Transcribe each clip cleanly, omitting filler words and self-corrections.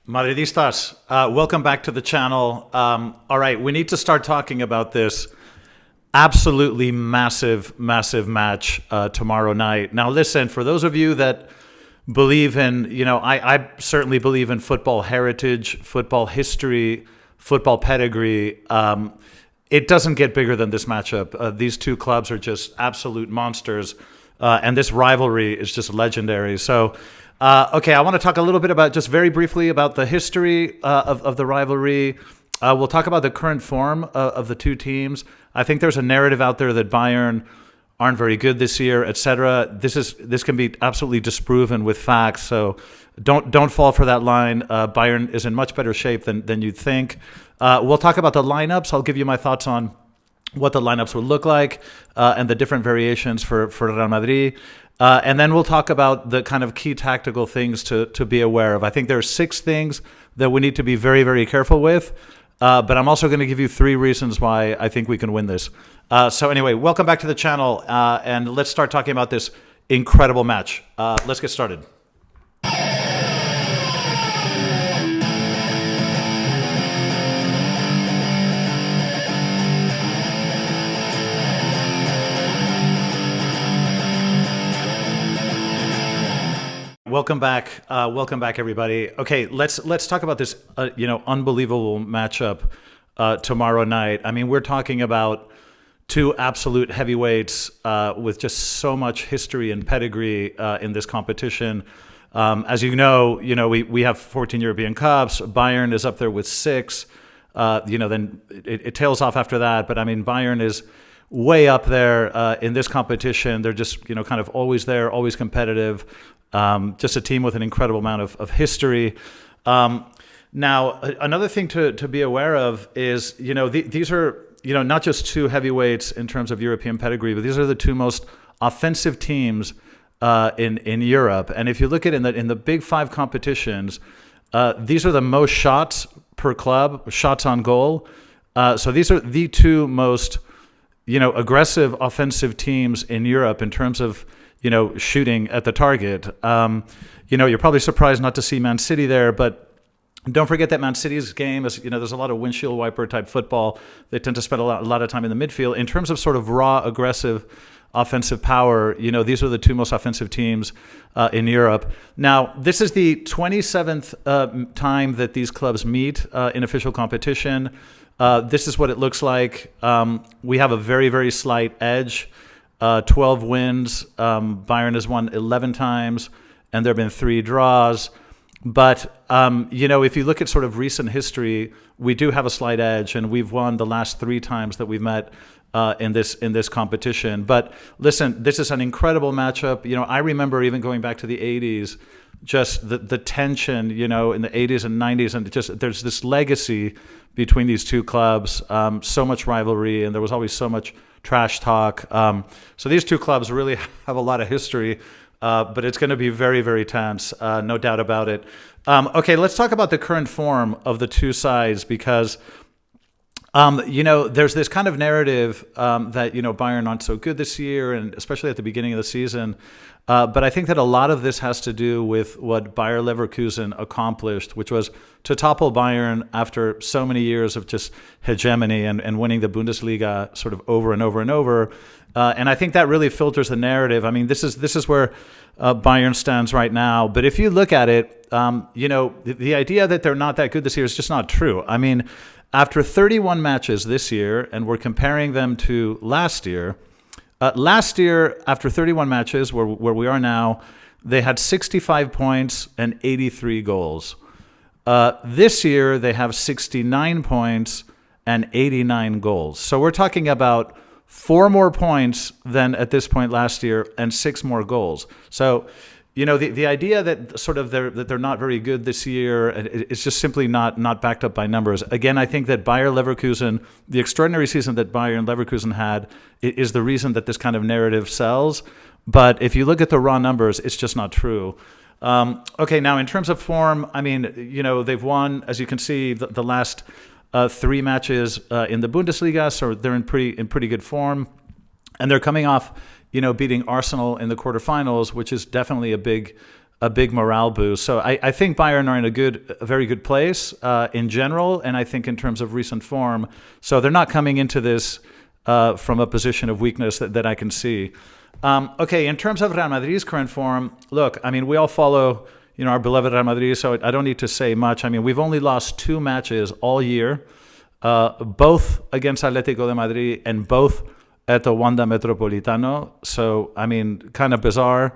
Madridistas, welcome back to the channel. All right, we need to start talking about this absolutely massive match tomorrow night. Now, listen, for those of you that believe in, I certainly believe in football heritage, football history, football pedigree. It doesn't get bigger than this matchup. These two clubs are just absolute monsters, and this rivalry is just legendary. So, okay, I want to talk a little bit about, just very briefly, about the history of the rivalry. We'll talk about the current form of the two teams. I think there's a narrative out there that Bayern aren't very good this year, etc. This can be absolutely disproven with facts. So don't fall for that line. Bayern is in much better shape than you'd think. We'll talk about the lineups. I'll give you my thoughts on what the lineups would look like and the different variations for Real Madrid. And then we'll talk about the kind of key tactical things to be aware of. I think there are 6 things that we need to be very, very careful with. But I'm also going to give you 3 reasons why I think we can win this. So anyway, welcome back to the channel. And let's start talking about this incredible match. Let's get started. Welcome back, everybody. Okay, let's talk about this, unbelievable matchup tomorrow night. I mean, we're talking about 2 absolute heavyweights with just so much history and pedigree in this competition. As you know, we have 14 European Cups. Bayern is up there with 6. Then it tails off after that. But I mean, Bayern is way up there in this competition. They're just kind of always there, always competitive. Just a team with an incredible amount of history. Now, another thing to be aware of is, these are, not just 2 heavyweights in terms of European pedigree, but these are the 2 most offensive teams in Europe. And if you look at in the big 5 competitions, these are the most shots per club, shots on goal. So these are the 2 most, aggressive offensive teams in Europe in terms of shooting at the target. You're probably surprised not to see Man City there, but don't forget that Man City's game is, there's a lot of windshield wiper type football. They tend to spend a lot of time in the midfield. In terms of sort of raw, aggressive, offensive power, these are the 2 most offensive teams in Europe. Now, this is the 27th time that these clubs meet in official competition. This is what it looks like. We have a very, very slight edge. 12 wins. Bayern has won 11 times, and there have been 3 draws. But, if you look at sort of recent history, we do have a slight edge, and we've won the last 3 times that we've met in this competition. But listen, this is an incredible matchup. I remember even going back to the 80s, just the tension, in the 80s and 90s, and just there's this legacy between these 2 clubs, so much rivalry, and there was always so much trash talk. So these 2 clubs really have a lot of history, but it's going to be very, very tense, no doubt about it. Okay, let's talk about the current form of the 2 sides, because there's this kind of narrative that Bayern aren't so good this year, and especially at the beginning of the season. But I think that a lot of this has to do with what Bayer Leverkusen accomplished, which was to topple Bayern after so many years of just hegemony and winning the Bundesliga sort of over and over and over. And I think that really filters the narrative. I mean, this is where Bayern stands right now. But if you look at it, the idea that they're not that good this year is just not true. I mean, after 31 matches this year, and we're comparing them to last year, after 31 matches, where we are now, they had 65 points and 83 goals. This year, they have 69 points and 89 goals. So we're talking about 4 more points than at this point last year and 6 more goals. So, the idea that sort of they're not very good this year is just simply not backed up by numbers. Again, I think that Bayer Leverkusen, the extraordinary season that Bayern Leverkusen had, is the reason that this kind of narrative sells. But if you look at the raw numbers, it's just not true. Okay, now in terms of form, I mean, they've won, as you can see, the last 3 matches in the Bundesliga, so they're in pretty good form, and they're coming off beating Arsenal in the quarterfinals, which is definitely a big a big morale boost. So I think Bayern are in a very good place in general, and I think in terms of recent form. So they're not coming into this from a position of weakness that I can see. Okay, in terms of Real Madrid's current form, look, I mean, we all follow, our beloved Real Madrid, so I don't need to say much. I mean, we've only lost 2 matches all year, both against Atletico de Madrid and both at the Wanda Metropolitano. So, I mean, kind of bizarre.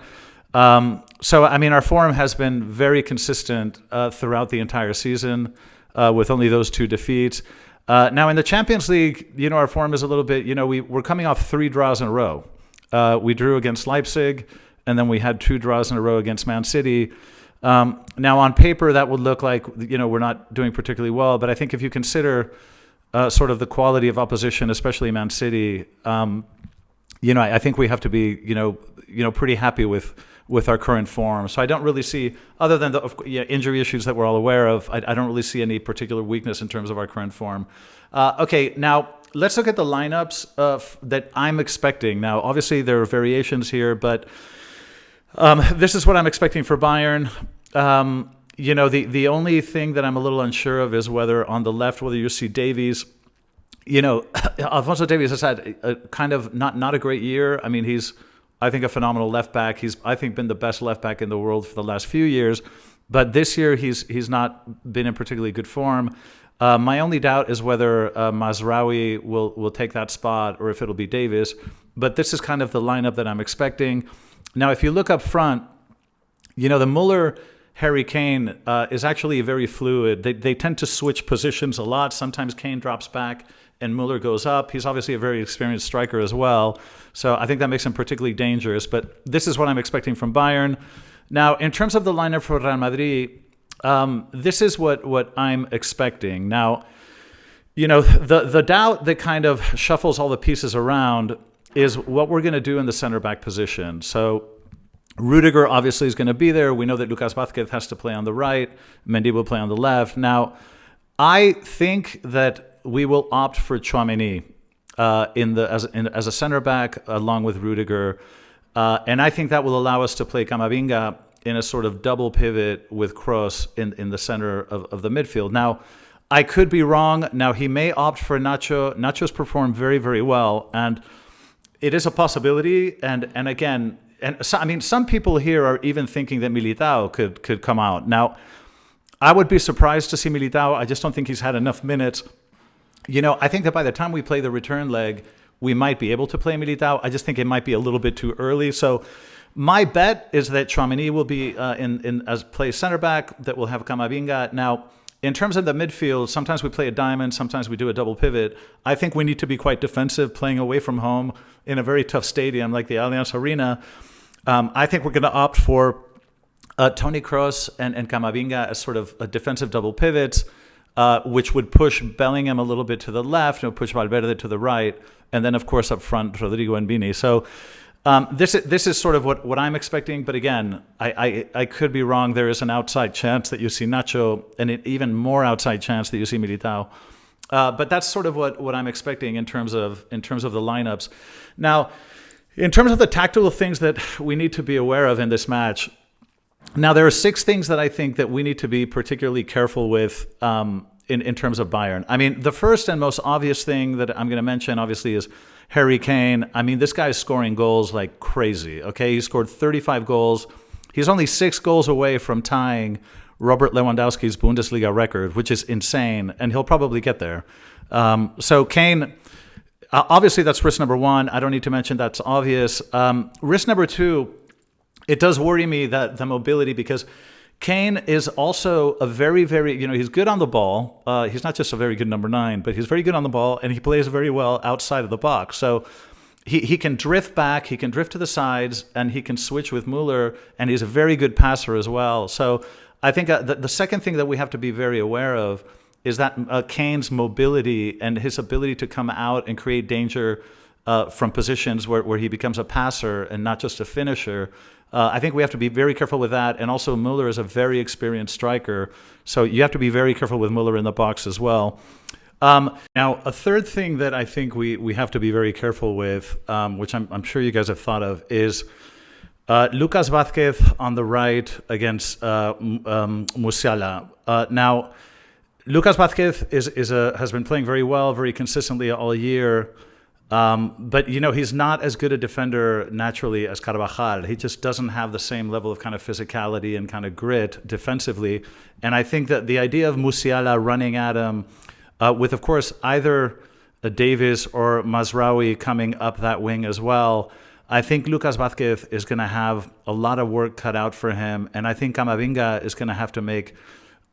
So, I mean, our form has been very consistent throughout the entire season with only those 2 defeats. Now, in the Champions League, our form is a little bit, we're coming off 3 draws in a row. We drew against Leipzig, and then we had 2 draws in a row against Man City. Now, on paper, that would look like, we're not doing particularly well. But I think if you consider sort of the quality of opposition, especially Man City, I think we have to be, pretty happy with our current form. So I don't really see, other than the injury issues that we're all aware of, I don't really see any particular weakness in terms of our current form. Okay, now let's look at the lineups that I'm expecting. Now, obviously, there are variations here, but this is what I'm expecting for Bayern. The only thing that I'm a little unsure of is whether on the left, whether you see Davies. Alphonso Davies has had a kind of not a great year. I mean, he's, I think, a phenomenal left back. He's, I think, been the best left back in the world for the last few years. But this year, he's not been in particularly good form. My only doubt is whether Mazraoui will take that spot or if it'll be Davies. But this is kind of the lineup that I'm expecting. Now, if you look up front, the Muller Harry Kane is actually very fluid. They tend to switch positions a lot. Sometimes Kane drops back and Muller goes up. He's obviously a very experienced striker as well. So I think that makes him particularly dangerous. But this is what I'm expecting from Bayern. Now, in terms of the lineup for Real Madrid, this is what I'm expecting. Now, the doubt that kind of shuffles all the pieces around is what we're going to do in the center back position. So Rudiger obviously is going to be there. We know that Lucas Vázquez has to play on the right. Mendy will play on the left. Now, I think that we will opt for Tchouaméni as a center back along with Rudiger. And I think that will allow us to play Camavinga in a sort of double pivot with Kroos in the center of the midfield. Now, I could be wrong. Now, he may opt for Nacho. Nacho's performed very, very well. And it is a possibility. And again, so, I mean, some people here are even thinking that Militao could come out. Now, I would be surprised to see Militao. I just don't think he's had enough minutes. I think that by the time we play the return leg, we might be able to play Militao. I just think it might be a little bit too early. So my bet is that Tchouaméni will be as play center back, that will have Camavinga. Now, in terms of the midfield, sometimes we play a diamond, sometimes we do a double pivot. I think we need to be quite defensive, playing away from home in a very tough stadium like the Allianz Arena. I think we're going to opt for Toni Kroos and Camavinga as sort of a defensive double pivots, which would push Bellingham a little bit to the left and push Valverde to the right, and then, of course, up front, Rodrigo and Vini. So this is sort of what I'm expecting. But again, I could be wrong. There is an outside chance that you see Nacho, and an even more outside chance that you see Militao. But that's sort of what I'm expecting in terms of the lineups. Now, in terms of the tactical things that we need to be aware of in this match, now there are 6 things that I think that we need to be particularly careful with in terms of Bayern. I mean, the first and most obvious thing that I'm going to mention, obviously, is Harry Kane. I mean, this guy's scoring goals like crazy, okay? He scored 35 goals. He's only 6 goals away from tying Robert Lewandowski's Bundesliga record, which is insane, and he'll probably get there. So Kane, obviously that's risk number 1. I don't need to mention that's obvious. Risk number 2, it does worry me that the mobility, because Kane is also a very, very, he's good on the ball. He's not just a very good number 9, but he's very good on the ball, and he plays very well outside of the box. So he can drift back, he can drift to the sides, and he can switch with Müller, and he's a very good passer as well. So I think the second thing that we have to be very aware of is that Kane's mobility and his ability to come out and create danger from positions where he becomes a passer and not just a finisher. I think we have to be very careful with that. And also, Müller is a very experienced striker, so you have to be very careful with Müller in the box as well. Now, a third thing that I think we have to be very careful with, which I'm sure you guys have thought of, is Lucas Vazquez on the right against Musiala. Now, Lucas Vazquez has been playing very well, very consistently all year. But, he's not as good a defender naturally as Carvajal. He just doesn't have the same level of kind of physicality and kind of grit defensively. And I think that the idea of Musiala running at him with, of course, either Davies or Mazraoui coming up that wing as well, I think Lucas Vazquez is going to have a lot of work cut out for him. And I think Camavinga is going to have to make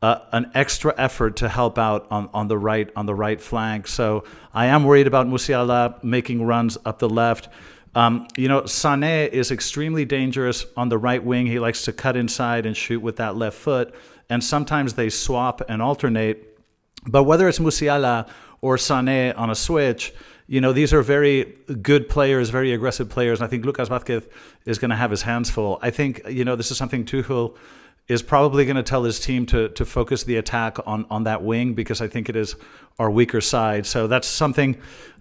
an extra effort to help out on the right flank. So I am worried about Musiala making runs up the left. Sané is extremely dangerous on the right wing. He likes to cut inside and shoot with that left foot. And sometimes they swap and alternate. But whether it's Musiala or Sané on a switch, these are very good players, very aggressive players. And I think Lucas Vazquez is going to have his hands full. I think, this is something Tuchel is probably going to tell his team to focus the attack on that wing, because I think it is our weaker side. So that's something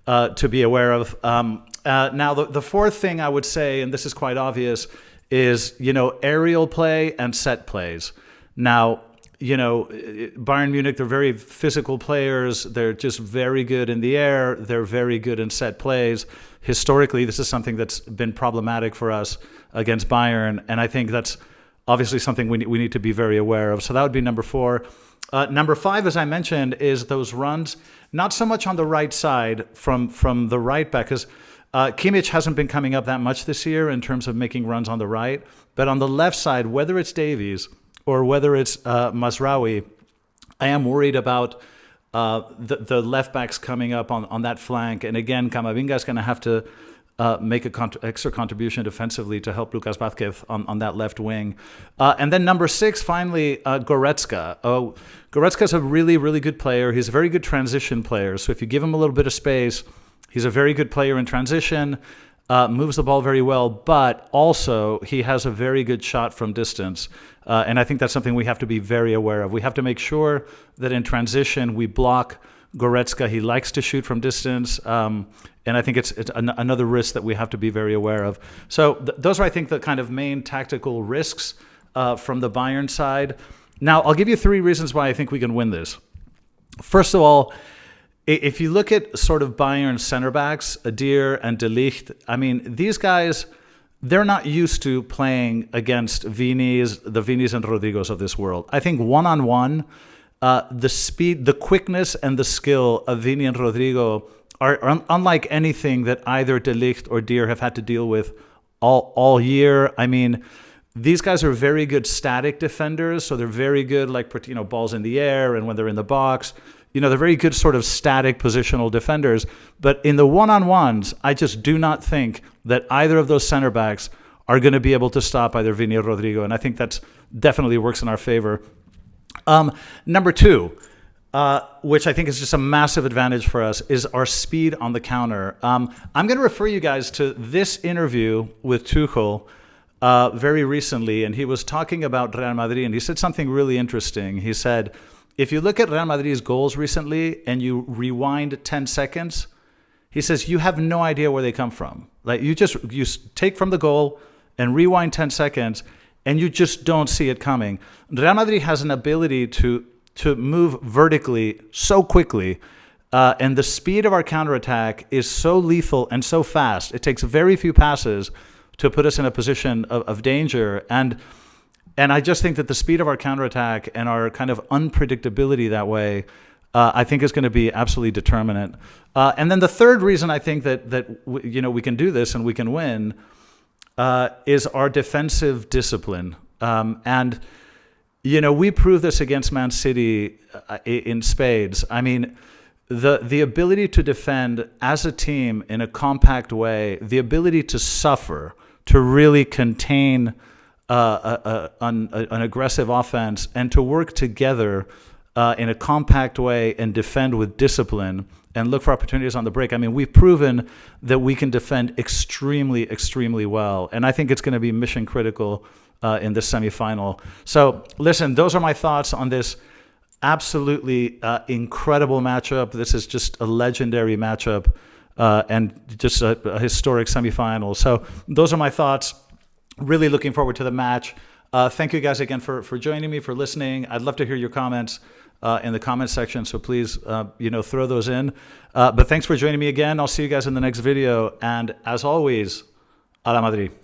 to be aware of. Now, the fourth thing I would say, and this is quite obvious, is, aerial play and set plays. Now, Bayern Munich, they're very physical players. They're just very good in the air. They're very good in set plays. Historically, this is something that's been problematic for us against Bayern, and I think that's obviously something we need to be very aware of. So that would be number 4. Number 5, as I mentioned, is those runs, not so much on the right side from the right back, because Kimmich hasn't been coming up that much this year in terms of making runs on the right. But on the left side, whether it's Davies or whether it's Mazraoui, I am worried about the left backs coming up on that flank. And again, Camavinga is going to have to make an extra contribution defensively to help Lucas Vazquez on that left wing. And then number 6, finally, Goretzka. Goretzka is a really, really good player. He's a very good transition player. So if you give him a little bit of space, he's a very good player in transition, moves the ball very well, but also he has a very good shot from distance. And I think that's something we have to be very aware of. We have to make sure that in transition we block Goretzka. He likes to shoot from distance. And I think it's another risk that we have to be very aware of. So those are, I think, the kind of main tactical risks from the Bayern side. Now, I'll give you 3 reasons why I think we can win this. First of all, if you look at sort of Bayern center backs, Adir and De Ligt, I mean, these guys, they're not used to playing against the Vinis and Rodrigos of this world. I think one-on-one, the speed, the quickness, and the skill of Vini and Rodrigo are unlike anything that either De Ligt or Dier have had to deal with all year. I mean, these guys are very good static defenders, so they're very good, balls in the air and when they're in the box. They're very good sort of static positional defenders. But in the one-on-ones, I just do not think that either of those center backs are going to be able to stop either Vini or Rodrigo, and I think that's definitely works in our favor. Number 2, which I think is just a massive advantage for us, is our speed on the counter. I'm going to refer you guys to this interview with Tuchel very recently, and he was talking about Real Madrid, and he said something really interesting. He said, if you look at Real Madrid's goals recently and you rewind 10 seconds, he says, you have no idea where they come from. Like you take from the goal and rewind 10 seconds, and you just don't see it coming. Real Madrid has an ability to move vertically so quickly, and the speed of our counterattack is so lethal and so fast. It takes very few passes to put us in a position of danger. And I just think that the speed of our counterattack and our kind of unpredictability that way, I think is going to be absolutely determinant. And then the third reason I think that we can do this and we can win is our defensive discipline. And we proved this against Man City in spades. I mean, the ability to defend as a team in a compact way, the ability to suffer, to really contain an aggressive offense, and to work together in a compact way and defend with discipline and look for opportunities on the break. I mean, we've proven that we can defend extremely, extremely well. And I think it's going to be mission critical in this semifinal. So listen, those are my thoughts on this absolutely incredible matchup. This is just a legendary matchup and just a historic semifinal. So those are my thoughts. Really looking forward to the match. Thank you guys again for joining me, for listening. I'd love to hear your comments in the comments section, so please, throw those in. But thanks for joining me again. I'll see you guys in the next video. And as always, a la Madrid.